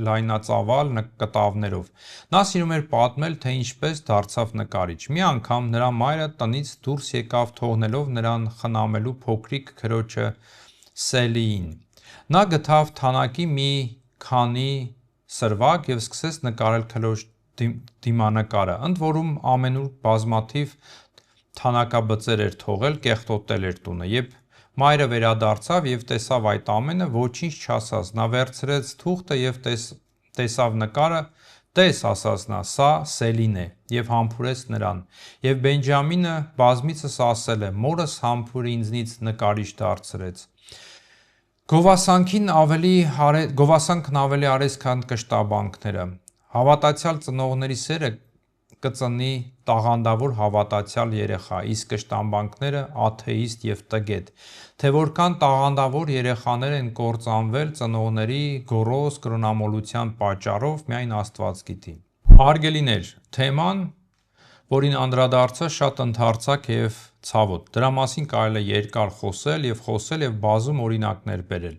լայնածավալ կտավներով։ Նա սիրում էր պատմել, թե ինչպես դարձավ նկարիչ։ Մի անգամ նրա մայրը տնից դուրս եկավ, թողնելով նրան խնամելու փոքրիկ քրոջը Սելիին։ Նա գտավ թանաքի մի քանի սրվակ և սկսեց նկարել քրոջ դիմանկարը, ընդ որում ամենուր բազմաթիվ թանաքաբծեր էր թողել, կեղտոտել էր տունը։ Երբ մայրը վերադարձավ և տեսավ այդ ամենը, ոչինչ չասաց։ Նա վերցրեց թուղթը և տեսավ նկարը։ «Տես,- ասաց նա,- սա Սելին է» և համբուրեց նրան։ Եվ Բենջամինը բազմիցս ասել է. «Մորս համբուրը ինձնից նկարիչ դարձրեց»։ Գովասանքն ավելի արեց, քան կշտաբանքները։ Հավատացյալ ծնողների սերը կծնի տաղանդավոր հավատացյալ երեխա, իսկ կշտաբանքները՝ աթեիստ և տգետ։ Թե որքան տաղանդավոր երեխաներ են կործանվել ծնողների գոռոզ կրոնամոլության պատճառով, միայն Աստված գիտի։ Հարգելիներ, թեման, որին անդրադարձա, շատ ընդարձակ և ցավոտ։ Դրա մասին կարելի է երկար խոսել և բազում օրինակներ բերել։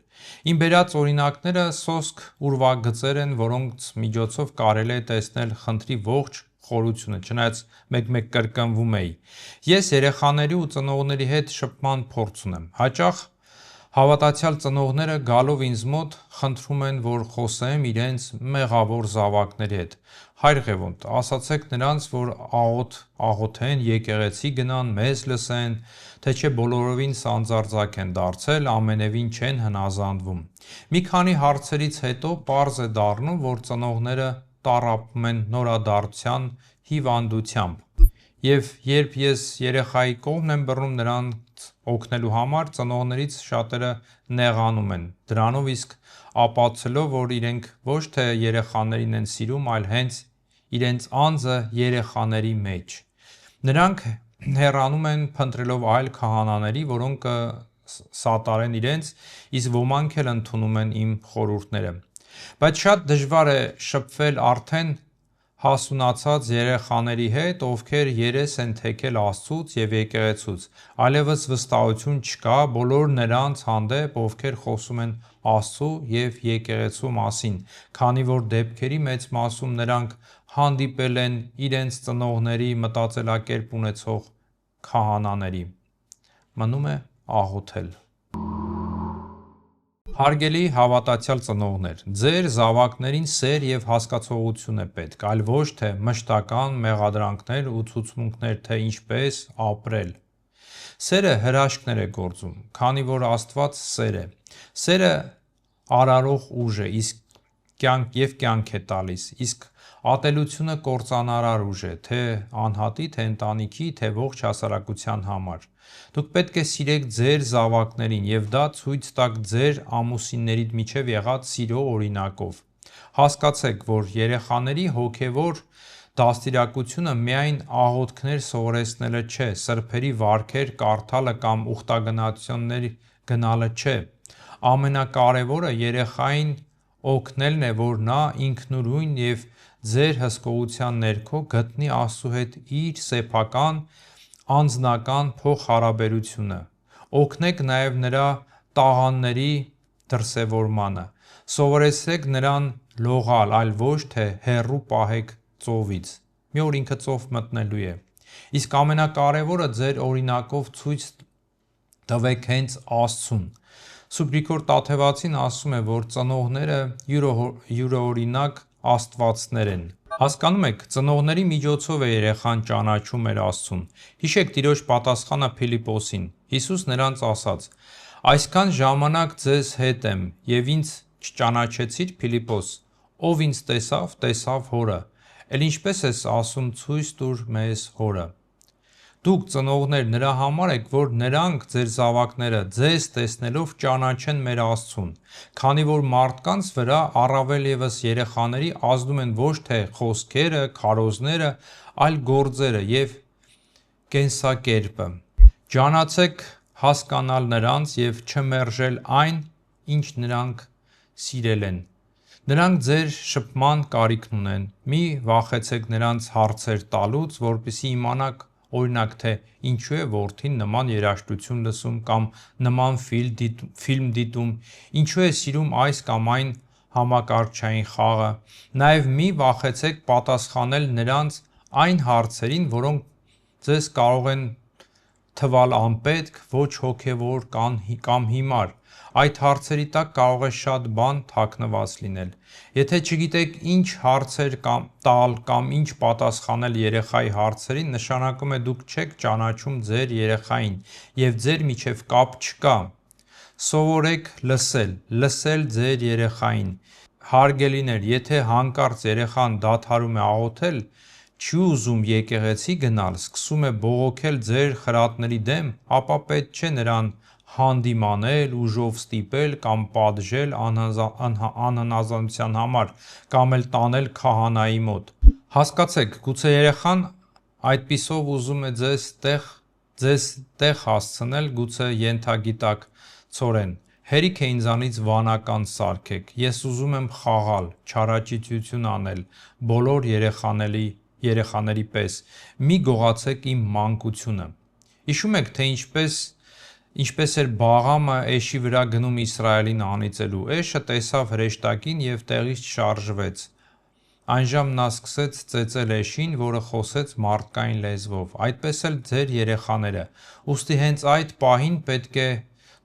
Իմ բերած օրինակները սոսկ ուրվագծեր են, որոնց միջոցով կարելի է տեսնել խնդրի ողջ խորությունը, չնայած մեկ-մեկ կրկնվում էի։ Ես երեխաների ու ծնողների հետ շփման փորձ ունեմ։ Հաճախ հավատացյալ ծնողները գալով ինձ մոտ խնդրում են, որ խոսեմ իրենց մեղավոր զավակների հետ։ Հայր Ղևոնդ, ասացեք նրանց, որ աղոթ աղոթեն, եկեղեցի գնան, մեզ լսեն, թե չէ բոլորովին սանձարձակ են դարձել, ամենևին չեն հնազանդվում։ Մի քանի հարցերից հետո պարզ է դառնում, որ ծնողները տառապում են նորադարձության հիվանդությամբ։ Եվ երբ ես երեխայի կողմն եմ բռնում նրանց օգնելու համար, ծնողներից շատերը նեղանում են դրանով, իսկ ապացուցելով, որ իրենք ոչ թե երեխաներին են սիրում, այլ հենց իրենց անձը երեխաների մեջ։ Նրանք հեռանում են, փնտրելով այլ քահանաների, որոնք կսատարեն իրենց, իսկ ոմանք էլ ընդունում են իմ խորհուրդները։ Բայց շատ դժվար է շփվել արդեն հասունացած երեխաների հետ, ովքեր երես են թեքել Աստծուց և եկեղեցուց։ Այլևս վստահություն չկա բոլոր նրանց հանդեպ, ովքեր խոսում են Աստծու և եկեղեցու մասին, քանի որ դեպքերի մեծ մասում նրանք հանդիպել են իրենց ծնողների մտածելակերպ ունեցող քահանաների։ Մնում է աղոթել։ Հարգելի հավատացյալ ծնողներ, ձեր զավակներին սեր և հասկացողություն է պետք, այլ ոչ թե մշտական մեղադրանքներ ու ցուցմունքներ, թե ինչպես ապրել։ Սերը հրաշքներ է գործում, քանի որ Աստված սեր է։ Սերը արարող ուժ է և կյանք է տալիս, իսկ ատելությունը կործանարար ուժ է, թե անհատի, թե ընտանիքի, թե ողջ հասարակության համար։ Դուք պետք է սիրեք ձեր զավակներին և դա ցույց տաք ձեր ամուսինների միջև եղած սիրո օրինակով։ Հասկացեք, որ երեխաների հոգևոր դաստիարակությունը միայն աղոթքներ սովորեցնելը չէ, սրբերի վարքեր կարդալը կամ ուխտագնացություններ գնալը չէ։ Ամենակարևորը երեխային օգնելն է, որ նա ինքնուրույն և ձեր հսկողության ներքո գտնի Աստծու հետ իր սեփական անձնական փոխհարաբերությունը։ Օգնեք նաև նրա տաղանդների դրսևորմանը։ Սովորեցրեք նրան լողալ, այլ ոչ թե հեռու պահեք ծովից։ Մի օր ինքը ծով մտնելու է։ Իսկ ամենակարևորը ձեր օրինակով ցույց տվեք հենց Աստծուն։ Սուրբ Գրիգոր Տաթևացին ասում է, որ ծնողները յուրօրինակ աստվածներ են։ Հասկանո՞ւմ եք, ծնողների միջոցով է երեխան ճանաչում մեր Աստծուն։ Հիշեք Տիրոջ պատասխանը Փիլիպպոսին։ Հիսուս նրանց ասաց. «Այսքան ժամանակ ձեզ հետ եմ, և ինձ չճանաչեցի՞ր, Փիլիպպոս, ով ինձ տեսավ, տեսավ Հորը, էլ ինչպես ես ասում, ցույց տուր մեզ Հորը»։ Դուք, ծնողներ, նրա համար եք, որ նրանք, ձեր զավակները, ձեզ տեսնելով ճանաչեն մեր Աստծուն, քանի որ մարդկանց վրա, առավել ևս երեխաների, ազդում են ոչ թե խոսքերը, քարոզները, այլ գործերը և կենսակերպը։ Ջանացեք հասկանալ նրանց և չմերժել այն, ինչ նրանք սիրել են։ Նրանք ձեր շփման կարիքն ունեն։ Մի վախեցեք նրանց հարցեր տալուց, որպեսզի իմանաք Օրինակ, թե ինչու է որդին նման երաժշտություն լսում կամ նման ֆիլմ դիտում, ինչու է սիրում այս կամ այն համակարգչային խաղը։ Նաև մի վախեցեք պատասխանել նրանց այն հարցերին, որոնք ձեզ կարող են թվալ անպետք, ոչ հոգևոր կամ հիմար։ Այդ հարցերի տակ կարող է շատ բան թաքնված լինել։ Եթե չգիտեք ինչ հարցեր տալ կամ ինչ պատասխանել երեխայի հարցերին, նշանակում է դուք չեք ճանաչում ձեր երեխային և ձեր միջև կապ չկա։ Սովորեք լսել ձեր երեխային։ Հարգելիներ, եթե հանկարծ երեխան դադարում է աղոթել, չի ուզում եկեղեցի գնալ, սկսում է բողոքել ձեր խրատների դեմ, ապա պետք չէ նրան հանդիմանել, ուժով ստիպել կամ պատժել անհնազանդության համար կամ էլ տանել քահանայի մոտ։ Հասկացեք, գուցե երեխան այդպիսով ուզում է ձեզ տեղ հասցնել, գուցե ենթագիտակցորեն։ Հերիք է ինձանից վանական սարքեք, ես ուզում եմ խաղալ, չարաճճիություն անել, բոլոր երեխաների պես, մի գողացեք իմ մանկությունը։ Հիշում եք, թե ինչպես էր Բաղամը էշի վրա գնում Իսրայելին անիծելու, էշը տեսավ հրեշտակին և տեղից չշարժվեց։ Այնժամ նա սկսեց ծեծել էշին, որը խոսեց մարդկային լեզվով, այդպես էլ ձեր երեխաները, ուստի հենց այդ պահին պետք է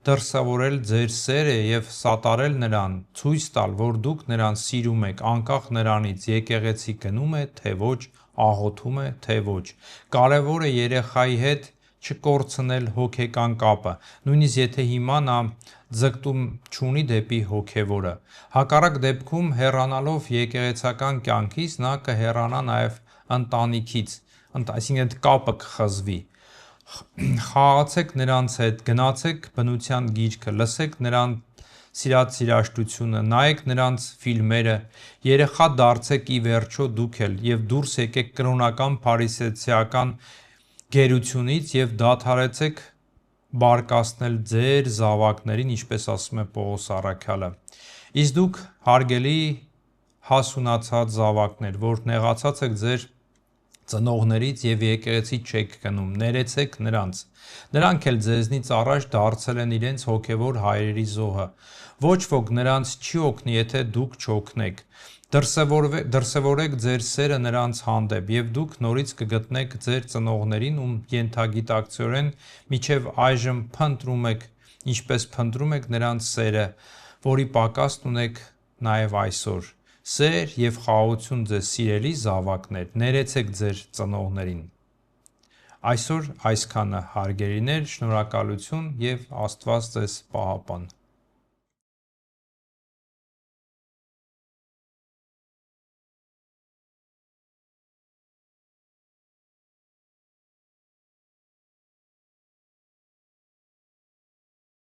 դրսևորել ձեր սերը և սատարել նրան, ցույց տալ, որ դուք նրան սիրում եք, անկախ նրանից եկեղեցի գնում է, թե ոչ, աղոթում է, թե ոչ։ Կարևոր է երեխայի հետ չկորցնել հոգեկան կապը, նույնիսկ եթե հիմա նա ձգտում չունի դեպի հոգևորը։ Հակառակ դեպքում, հեռանալով եկեղեցական կյանքից, նա կհեռանա նաև ընտանիքից, այսինքն կապը կխզվի։ Խաղացեք նրանց հետ, գնացեք բնության գիրկը, լսեք նրանց սիրած երաժշտությունը, նայեք նրանց ֆիլմերը, երեխա դարձեք ի վերջո դուք էլ և դուրս եկեք կրոնական փարիսեցիական գերությունից և դադարեցեք բարկացնել ձեր զավակներին, ինչպես ասում է Պողոս առաքյալը։ Իսկ դուք, հարգելի հասունացած զավակներ, որ նեղացած եք ձեր ծնողներից և եկեղեցի չեք գնում, ներեցեք նրանց։ Նրանք էլ ձեզնից առաջ դարձել են իրենց հոգևոր հայրերի զոհը։ Ոչ ոք նրանց չի օգնի, եթե դուք չօգնեք։ Դրսևորեք ձեր սերը նրանց հանդեպ, և դուք նորից կգտնեք ձեր ծնողներին, ում ենթագիտակցորեն մինչև այժմ փնտրում եք, ինչպես փնտրում եք նրանց սերը, որի պակասն ունեք նաև այսօր։ Սեր և խաղաղություն ձեզ սիրելի զավակներ, ներեցեք ձեր ծնողներին։ Այսօր այսքանը, հարգելիներ, շնորհակալություն և Աստված ձեզ պահապան։